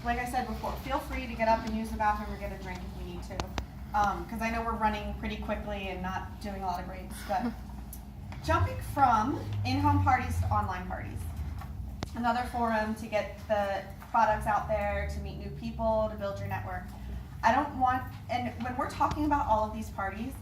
like I said before, feel free to get up and use the bathroom or get a drink if you need to. Because I know we're running pretty quickly and not doing a lot of breaks. But jumping from in-home parties to online parties. Another forum to get the products out there, to meet new people, to build your network. I don't want, and when we're talking about all of these parties,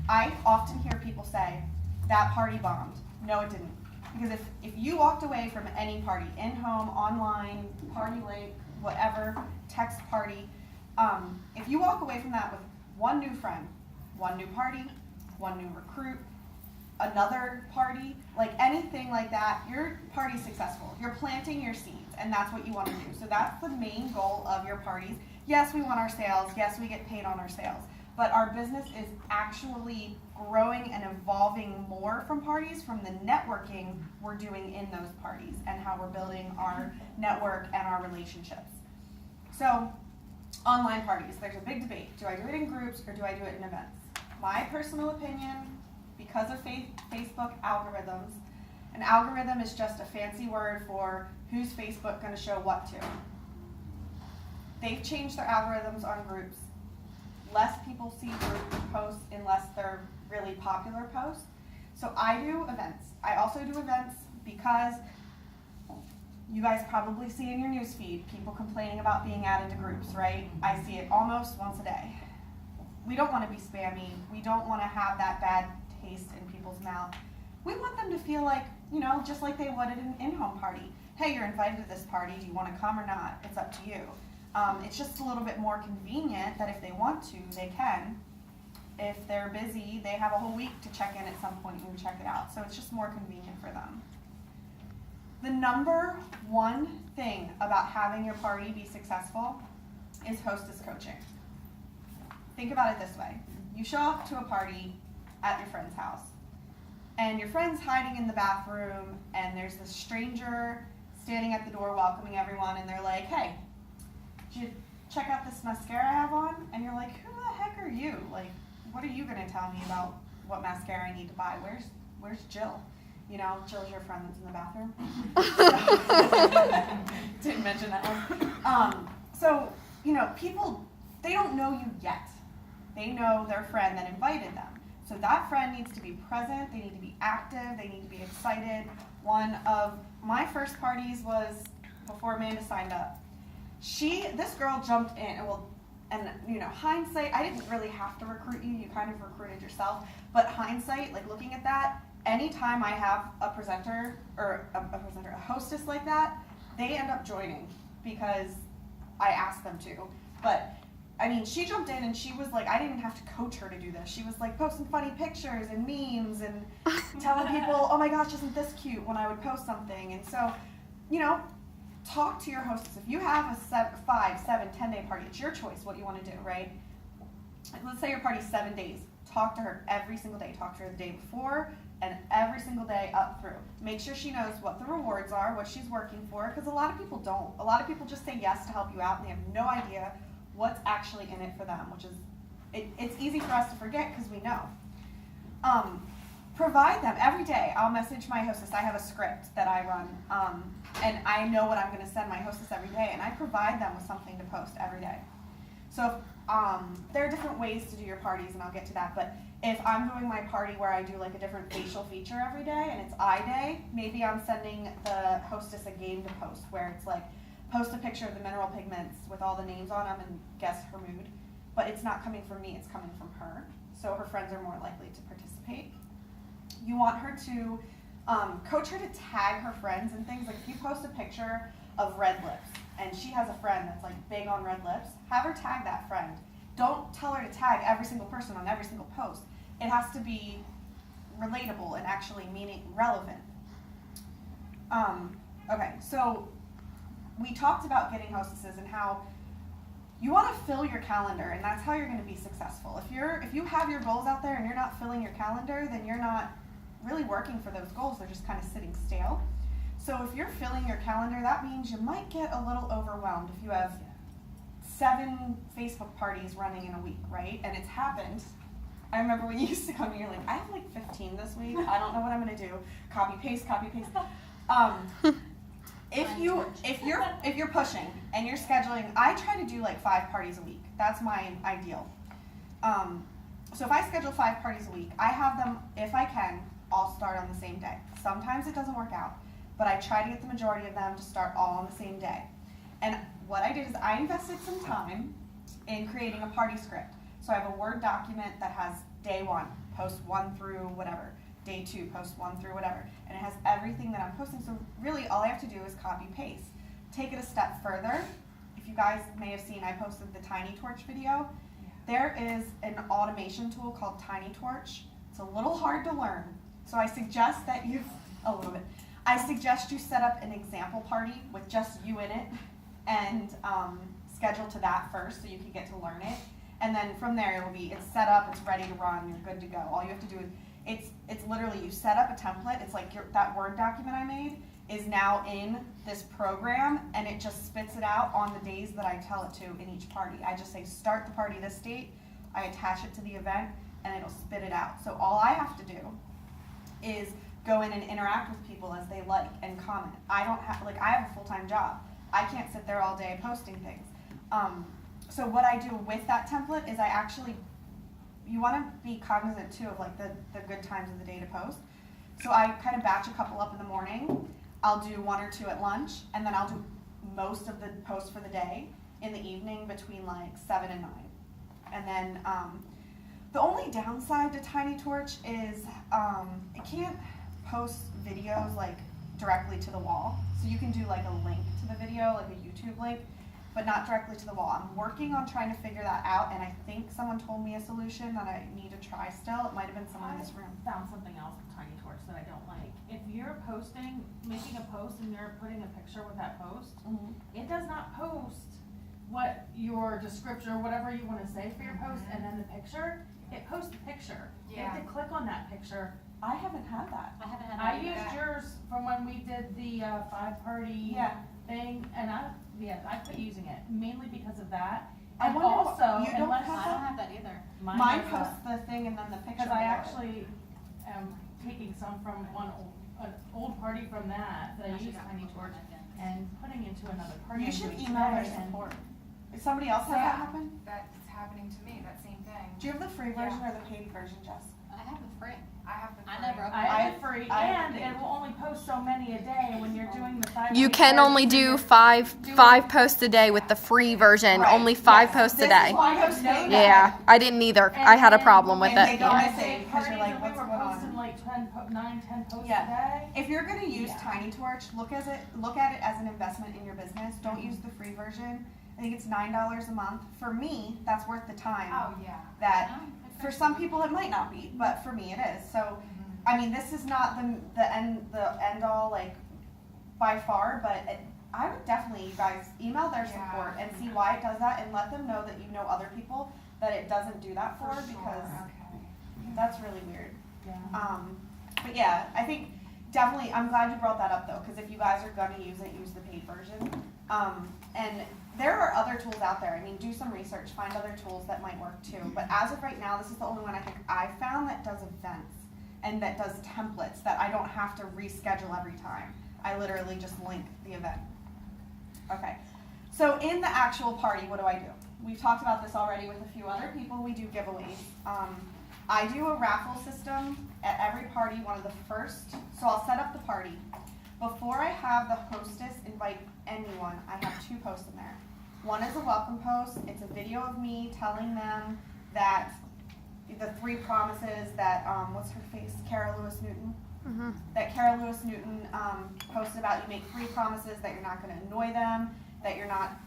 I often hear people say, that party bombed. No, it didn't. Because if you walked away from any party, in-home, online, party link, whatever, text party, if you walk away from that with one new friend, one new party, one new recruit, another party, like anything like that, your party's successful. You're planting your seeds, and that's what you want to do. So that's the main goal of your parties. Yes, we want our sales. Yes, we get paid on our sales. But our business is actually growing and evolving more from parties, from the networking we're doing in those parties and how we're building our network and our relationships. So, online parties, there's a big debate. Do I do it in groups or do I do it in events? My personal opinion, because of Facebook algorithms, an algorithm is just a fancy word for who's Facebook going to show what to. They've changed their algorithms on groups. Less people see group posts unless they're really popular posts. So I do events. I also do events because you guys probably see in your newsfeed people complaining about being added to groups, right? I see it almost once a day. We don't want to be spammy. We don't want to have that bad taste in people's mouth. We want them to feel like, you know, just like they would at an in-home party. Hey, you're invited to this party. Do you want to come or not? It's up to you. It's just a little bit more convenient that if they want to, they can. If they're busy, they have a whole week to check in at some point and check it out. So it's just more convenient for them. The number one thing about having your party be successful is hostess coaching. Think about it this way. You show up to a party at your friend's house, and your friend's hiding in the bathroom, and there's this stranger standing at the door welcoming everyone, and they're like, hey, did you check out this mascara I have on? And you're like, who the heck are you? Like, what are you going to tell me about what mascara I need to buy? Where's Jill? You know, Jill's your friend that's in the bathroom. Didn't mention that one. So, you know, people, they don't know you yet. They know their friend that invited them. So that friend needs to be present, they need to be active, they need to be excited. One of my first parties was before Amanda signed up. This girl jumped in, and you know, hindsight, I didn't really have to recruit you, you kind of recruited yourself, but hindsight, like looking at that, anytime I have a presenter, or a hostess like that, they end up joining because I asked them to. But I mean, she jumped in and she was like, I didn't even have to coach her to do this. She was like posting funny pictures and memes and telling people, oh my gosh, isn't this cute, when I would post something. And so, you know, talk to your hostess. If you have a 5, 7, 10-day party, it's your choice what you want to do, right? Let's say your party's 7 days. Talk to her every single day. Talk to her the day before and every single day up through. Make sure she knows what the rewards are, what she's working for, because a lot of people don't. A lot of people just say yes to help you out and they have no idea what's actually in it for them, which is, it's easy for us to forget because we know. Provide them every day. I'll message my hostess. I have a script that I run, and I know what I'm going to send my hostess every day, and I provide them with something to post every day. So there are different ways to do your parties, and I'll get to that, but if I'm doing my party where I do like a different facial feature every day, and it's eye day, maybe I'm sending the hostess a game to post, where it's like, post a picture of the mineral pigments with all the names on them and guess her mood. But it's not coming from me, it's coming from her. So her friends are more likely to participate. You want her to coach her to tag her friends and things. Like if you post a picture of red lips and she has a friend that's like big on red lips, have her tag that friend. Don't tell her to tag every single person on every single post. It has to be relatable and actually relevant. Okay, so we talked about getting hostesses and how you want to fill your calendar, and that's how you're going to be successful. If you have your goals out there and you're not filling your calendar, then you're not really working for those goals. They're just kind of sitting stale. So if you're filling your calendar, that means you might get a little overwhelmed if you have 7 Facebook parties running in a week, right? And it's happened. I remember when you used to come and you're like, I have like 15 this week. I don't know what I'm going to do. Copy, paste, copy, paste. if you're pushing and you're scheduling, I try to do like 5 parties a week. That's my ideal. So if I schedule 5 parties a week, I have them, if I can, all start on the same day. Sometimes it doesn't work out, but I try to get the majority of them to start all on the same day. And what I did is I invested some time in creating a party script. So I have a Word document that has day 1, post 1 through whatever, day 2, post 1 through whatever, and it has everything that I'm posting. So really all I have to do is copy paste. Take it a step further. If you guys may have seen, I posted the Tiny Torch video. There is an automation tool called Tiny Torch. It's a little hard to learn, so I suggest that you, I suggest you set up an example party with just you in it and schedule to that first so you can get to learn it. And then from there it's set up, it's ready to run, you're good to go. All you have to do is, it's literally you set up a template. It's like that Word document I made is now in this program, and it just spits it out on the days that I tell it to in each party. I just say start the party this date, I attach it to the event, and it'll spit it out. So all I have to do is go in and interact with people as they like and comment. I don't have, like, I have a full-time job. I can't sit there all day posting things. So what I do with that template is you want to be cognizant too of like the good times of the day to post. So I kind of batch a couple up in the morning. I'll do 1 or 2 at lunch, and then I'll do most of the posts for the day in the evening between like 7 and 9. And then the only downside to Tiny Torch is it can't post videos like directly to the wall. So you can do like a link to the video, like a YouTube link, but not directly to the wall. I'm working on trying to figure that out, and I think someone told me a solution that I need to try still. It might have been someone in this room. I found something else with Tiny Torch that I don't like. If you're making a post and you're putting a picture with that post, it does not post what your description or whatever you want to say for your post and then the picture. It posts the picture. You have to click on that picture. I haven't had that. I haven't had I that used yours from when we did the 5-party thing, and I quit using it mainly because of that. I And wonder also, you don't I have don't have that either. Mine posts the thing and then the picture. because I actually am taking some from an old party from that I used Tiny Torch and putting into another party. You should I'm doing email their today, and support. If somebody else has that happen? That's happening to me, that same thing. Do you have the free version or the paid version, Jess? I have the free. I have the I never I have it free, and it will only post so many a day when you're doing the 5. You can only do five posts a day with the free version. Right. Only 5 Yes. posts a This day. is why I was saying that. Yeah, I didn't either. I had a problem with And they it. don't Yeah. miss it because you're like, what's we were going posting on? like 10 posts Yeah. a day. If you're gonna use Yeah. Tiny Torch, look at it as an investment in your business. Don't use the free version. I think it's $9 a month. For me, that's worth the time. Oh, yeah. That for some people it might not be, but for me it is. So, I mean, this is not the end all like by far, but I would definitely, you guys, email their support and see why it does that, and let them know that you know other people that it doesn't do that for, because that's really weird. Yeah. But yeah, I think definitely, I'm glad you brought that up though, because if you guys are gonna use it, use the paid version. And there are other tools out there. I mean, do some research, find other tools that might work too. But as of right now, this is the only one I think I've found that does events and that does templates that I don't have to reschedule every time. I literally just link the event. Okay, so in the actual party, what do? We've talked about this already with a few other people. We do giveaways. I do a raffle system at every party, one of the first. So I'll set up the party. Before I have the hostess invite anyone, I have 2 posts in there. One is a welcome post. It's a video of me telling them that the 3 promises that, what's her face, Cara Lewis Newton? That Cara Lewis Newton posted about. You make 3 promises that you're not going to annoy them, that you're not,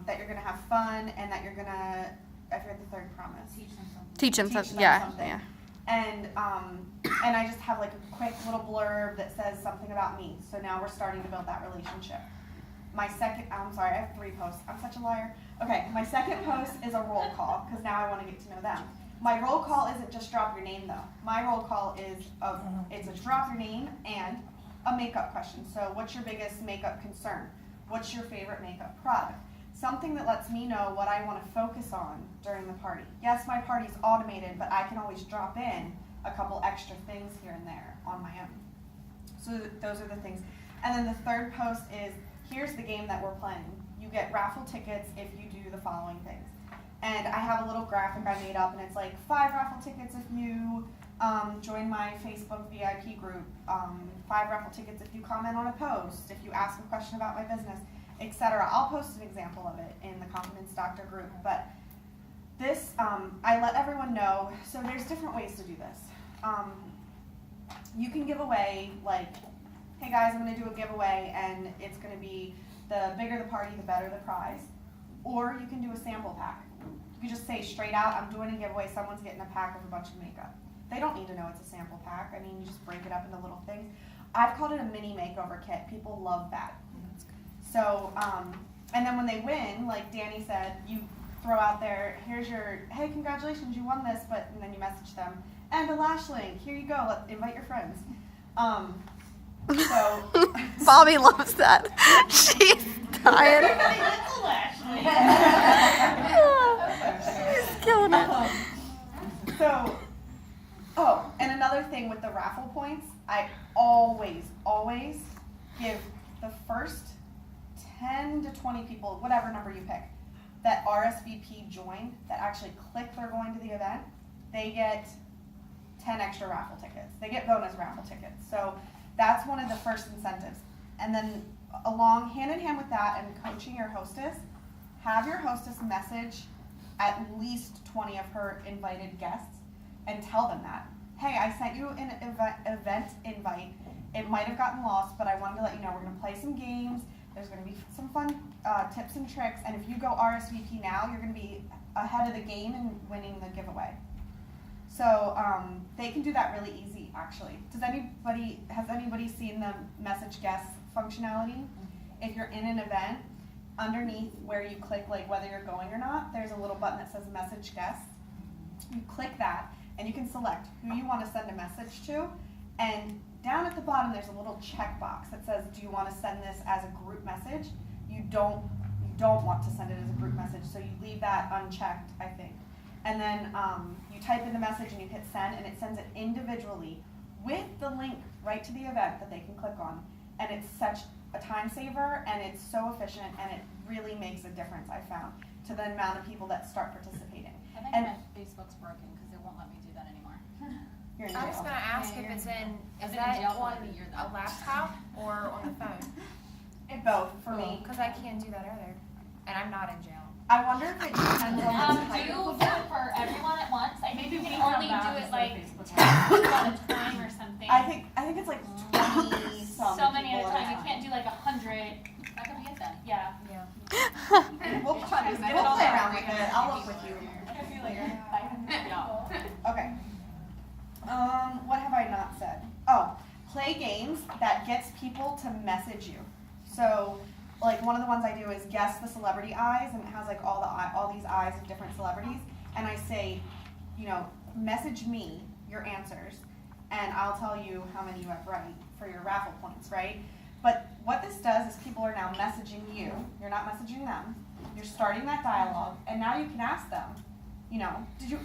that you're going to have fun, and that you're going to, I forget the 3rd promise. Teach them something. Yeah. And I just have like a quick little blurb that says something about me. So now we're starting to build that relationship. My second, I'm sorry, I have 3 posts. I'm such a liar. Okay, my second post is a roll call, because now I want to get to know them. My roll call isn't just drop your name though. My roll call is it's a drop your name and a makeup question. So what's your biggest makeup concern? What's your favorite makeup product? Something that lets me know what I want to focus on during the party. Yes, my party's automated, but I can always drop in a couple extra things here and there on my own. So those are the things. And then the 3rd post is here's the game that we're playing. You get raffle tickets if you do the following things. And I have a little graphic I made up, and it's like 5 raffle tickets if you join my Facebook VIP group, 5 raffle tickets if you comment on a post, if you ask a question about my business, etc. I'll post an example of it in the Confidence Doctor group, but this, I let everyone know, so there's different ways to do this. You can give away, like, hey guys, I'm going to do a giveaway, and it's going to be the bigger the party, the better the prize. Or you can do a sample pack. You can just say straight out, I'm doing a giveaway, someone's getting a pack of a bunch of makeup. They don't need to know it's a sample pack. I mean, you just break it up into little things. I've called it a mini makeover kit. People love that. So, and then when they win, like Danny said, you throw out there, here's your, hey, congratulations, you won this, but, and then you message them, and a lash link, here you go, invite your friends. So. Bobby loves that. She's dying. Everybody gets a lash She's killing it. So, oh, and another thing with the raffle points, I always give the first 10 to 20 people, whatever number you pick, that RSVP joined, that actually click they're going to the event, they get 10 extra raffle tickets. They get bonus raffle tickets. So that's one of the first incentives. And then along, hand in hand with that and coaching your hostess, have your hostess message at least 20 of her invited guests and tell them that. Hey, I sent you an event invite. It might have gotten lost, but I wanted to let you know we're going to play some games. There's going to be some fun tips and tricks, and if you go RSVP now, you're going to be ahead of the game and winning the giveaway. So they can do that really easy, actually. Has anybody seen the message guests functionality? If you're in an event, underneath where you click like whether you're going or not, there's a little button that says message guests. You click that, and you can select who you want to send a message to, and down at the bottom there's a little checkbox that says, do you want to send this as a group message? You don't want to send it as a group message, so you leave that unchecked, I think. And then you type in the message and you hit send, and it sends it individually with the link right to the event that they can click on. And it's such a time saver, and it's so efficient, and it really makes a difference, I found, to the amount of people that start participating. I think my Facebook's broken because it won't let me do that anymore. You're in I was jail. gonna ask if it's I've is been in that jail for on like a year, a though. laptop or on the phone? Both for me. Because I can't do that either, and I'm not in jail. I wonder if it depends on the Do type of it for everyone at once. I think Maybe you we can can only have do that it instead like of Facebook 10 people at a time or something. I think it's like 20 some so many at people a time. You can't do like 100. That could be it then. Yeah. We'll play around with it. I'll look with you. I feel like 500 people. Okay. What have I not said? Oh, play games that gets people to message you. So, like one of the ones I do is guess the celebrity eyes, and it has like all these eyes of different celebrities, and I say, message me your answers, and I'll tell you how many you have right for your raffle points, right? But what this does is people are now messaging you. You're not messaging them. You're starting that dialogue, and now you can ask them,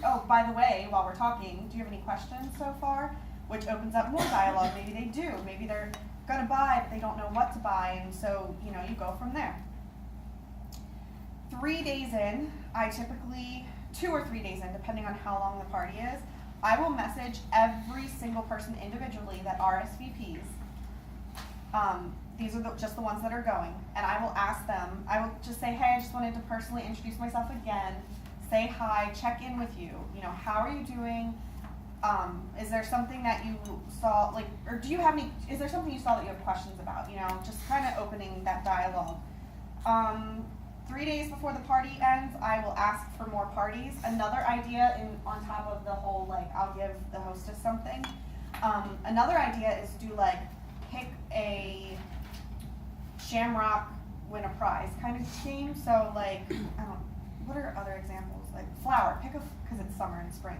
oh, by the way, while we're talking, do you have any questions so far? Which opens up more dialogue. Maybe they do. Maybe they're gonna buy, but they don't know what to buy, and so, you go from there. 3 days in, I typically, 2 or 3 days in, depending on how long the party is, I will message every single person individually that RSVPs. These are just the ones that are going, and I will ask them, I will just say, hey, I just wanted to personally introduce myself again, say hi, check in with you, how are you doing? Is there something that you saw, or is there something you saw that you have questions about, just kind of opening that dialogue. 3 days before the party ends, I will ask for more parties. Another idea on top of the whole, I'll give the hostess something. Another idea is pick a Shamrock win a prize kind of game. So what are other examples? Like flower, because it's summer and spring.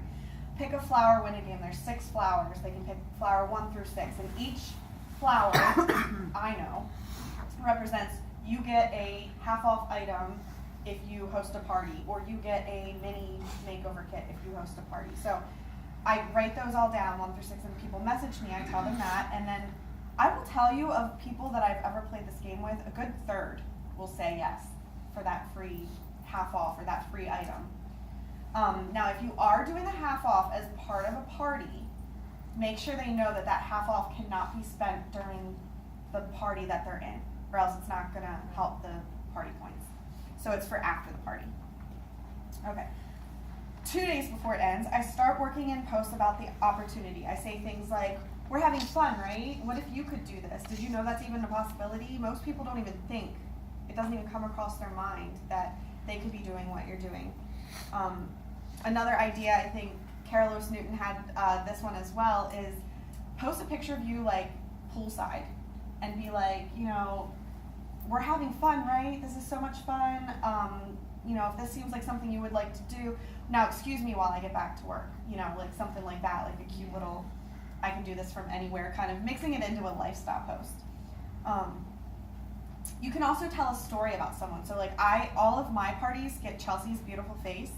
Pick a flower, win a game. There's 6 flowers. They can pick flower 1 through 6, and each flower, I know, represents you get a half-off item if you host a party, or you get a mini makeover kit if you host a party. So I write those all down 1 through 6, and people message me. I tell them that, and then I will tell you, of people that I've ever played this game with, a good third will say yes for that free half off or that free item. Now, if you are doing the half off as part of a party, make sure they know that that half off cannot be spent during the party that they're in, or else it's not gonna help the party points. So it's for after the party. Okay. 2 days before it ends, I start working in posts about the opportunity. I say things like, we're having fun, right? What if you could do this? Did you know that's even a possibility? Most people don't even think. It doesn't even come across their mind that they could be doing what you're doing. Another idea, I think Carol Lewis Newton had this one as well, is post a picture of you like poolside and be like, you know, we're having fun, right? This is so much fun. You know, if this seems like something you would like to do, now excuse me while I get back to work. You know, like something like that, like a cute little, I can do this from anywhere, kind of mixing it into a lifestyle post. You can also tell a story about someone. So like all of my parties get Chelsea's beautiful face.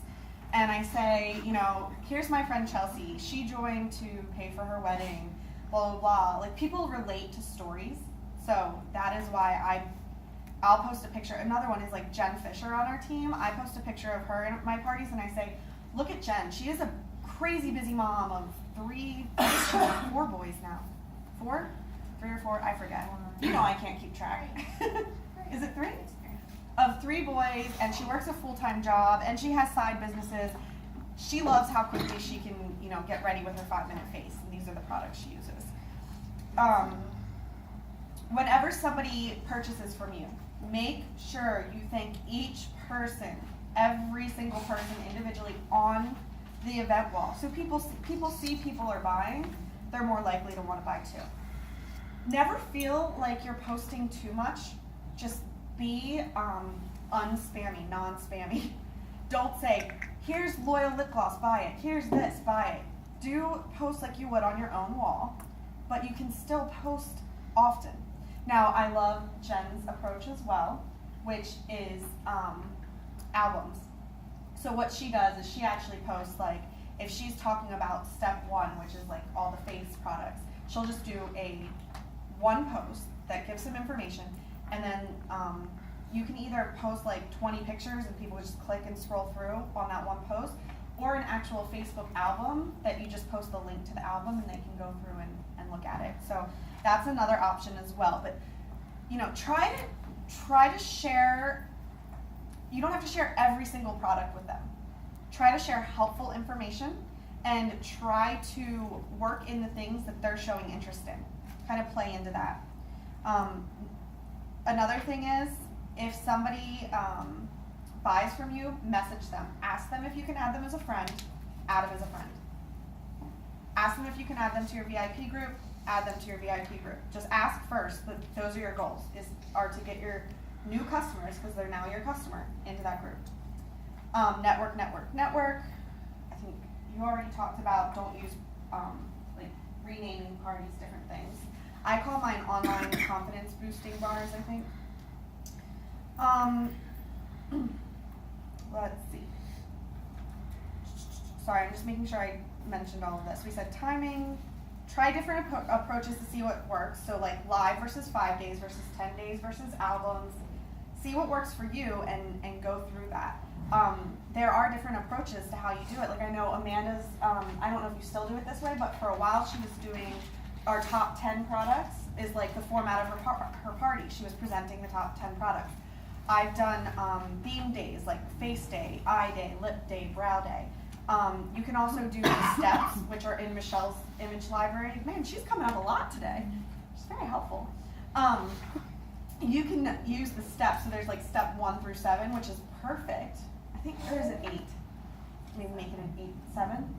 And I say, you know, here's my friend Chelsea. She joined to pay for her wedding, blah, blah, blah. Like people relate to stories. So that is why I'll post a picture. Another one is like Jenn Fisher on our team. I post a picture of her at my parties and I say, look at Jenn. She is a crazy busy mom of 4 boys now. 4? 3 or 4? I forget. You know I can't keep track. Is it 3? Of 3 boys, and she works a full-time job, and she has side businesses. She loves how quickly she can, you know, get ready with her 5-minute face, and these are the products she uses. Whenever somebody purchases from you, make sure you thank each person, every single person individually on the event wall. So people see people are buying, they're more likely to want to buy too. Never feel like you're posting too much. Just be unspammy, non-spammy. Don't say, here's loyal lip gloss, buy it. Here's this, buy it. Do post like you would on your own wall, but you can still post often. Now, I love Jenn's approach as well, which is albums. So what she does is she actually posts, like, if she's talking about step 1, which is like all the face products, she'll just do one post that gives some information, and then you can either post like 20 pictures and people just click and scroll through on that one post, or an actual Facebook album that you just post the link to the album and they can go through and look at it. So that's another option as well. But you know, try to share. You don't have to share every single product with them. Try to share helpful information and try to work in the things that they're showing interest in. Kind of play into that. Another thing is, if somebody buys from you, message them. Ask them if you can add them as a friend, add them as a friend. Ask them if you can add them to your VIP group, add them to your VIP group. Just ask first, but those are your goals, are to get your new customers, because they're now your customer, into that group. Network. I think you already talked about, don't use like renaming parties, different things. I call mine online confidence boosting bars, I think. Let's see. Sorry, I'm just making sure I mentioned all of this. We said timing, try different approaches to see what works. So like live versus 5 days versus 10 days versus albums. See what works for you and go through that. There are different approaches to how you do it. Like I know Amanda's, I don't know if you still do it this way, but for a while she was doing our top 10 products is like the format of her party. She was presenting the top 10 products. I've done theme days like face day, eye day, lip day, brow day. You can also do the steps, which are in Michelle's image library. Man, she's coming up a lot today. She's very helpful. You can use the steps. So there's like step 1 through 7, which is perfect. I think there's an 8. Maybe make it an 8, 7.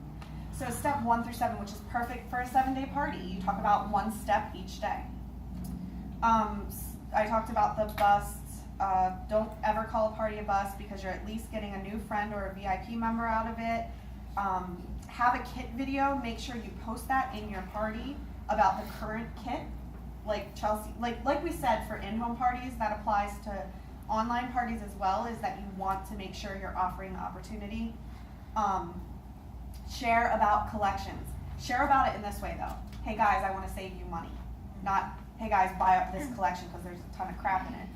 So step 1 through 7, which is perfect for a 7-day party. You talk about one step each day. I talked about the busts. Don't ever call a party a bust, because you're at least getting a new friend or a VIP member out of it. Have a kit video. Make sure you post that in your party about the current kit. Like Chelsea, like we said, for in-home parties, that applies to online parties as well, is that you want to make sure you're offering the opportunity. Share about collections. Share about it in this way though. Hey guys, I want to save you money. Not hey guys, buy up this collection because there's a ton of crap in it.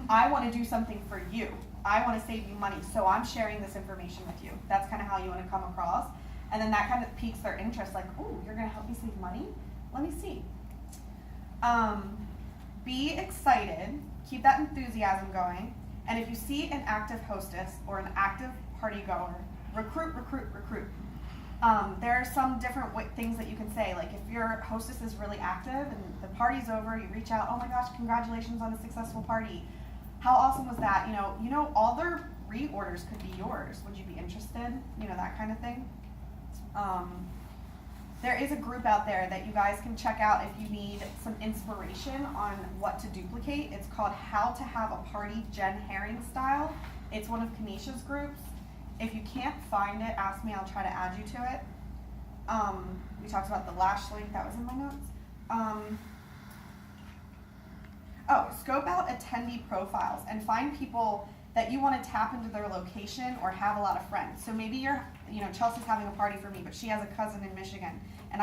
I want to do something for you. I want to save you money, so I'm sharing this information with you. That's kind of how you want to come across. And then that kind of piques their interest, like, oh, you're going to help me save money? Let me see. Be excited. Keep that enthusiasm going. And if you see an active hostess or an active party goer, recruit, recruit, recruit. There are some different things that you can say. Like if your hostess is really active and the party's over, you reach out, oh my gosh, congratulations on a successful party. How awesome was that? You know, all their reorders could be yours. Would you be interested? You know, that kind of thing. There is a group out there that you guys can check out if you need some inspiration on what to duplicate. It's called How to Have a Party Jenn Herring Style. It's one of Kanisha's groups. If you can't find it, ask me, I'll try to add you to it. We talked about the lash link, that was in my notes. Scope out attendee profiles and find people that you want to tap into their location or have a lot of friends. So maybe Chelsea's having a party for me, but she has a cousin in Michigan, and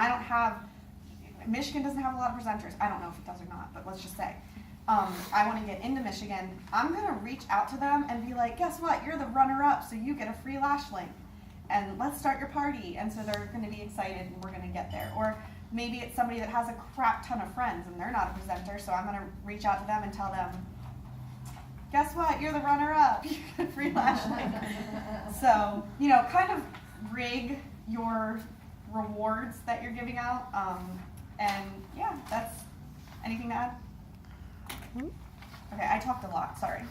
Michigan doesn't have a lot of presenters. I don't know if it does or not, but let's just say. I want to get into Michigan. I'm going to reach out to them and be like, guess what? You're the runner-up, so you get a free lash link. And let's start your party. And so they're going to be excited and we're going to get there. Or maybe it's somebody that has a crap ton of friends and they're not a presenter, so I'm going to reach out to them and tell them, guess what? You're the runner-up. You get a free lash link. So, kind of rig your rewards that you're giving out. And yeah, that's anything to add? Okay, I talked a lot, sorry.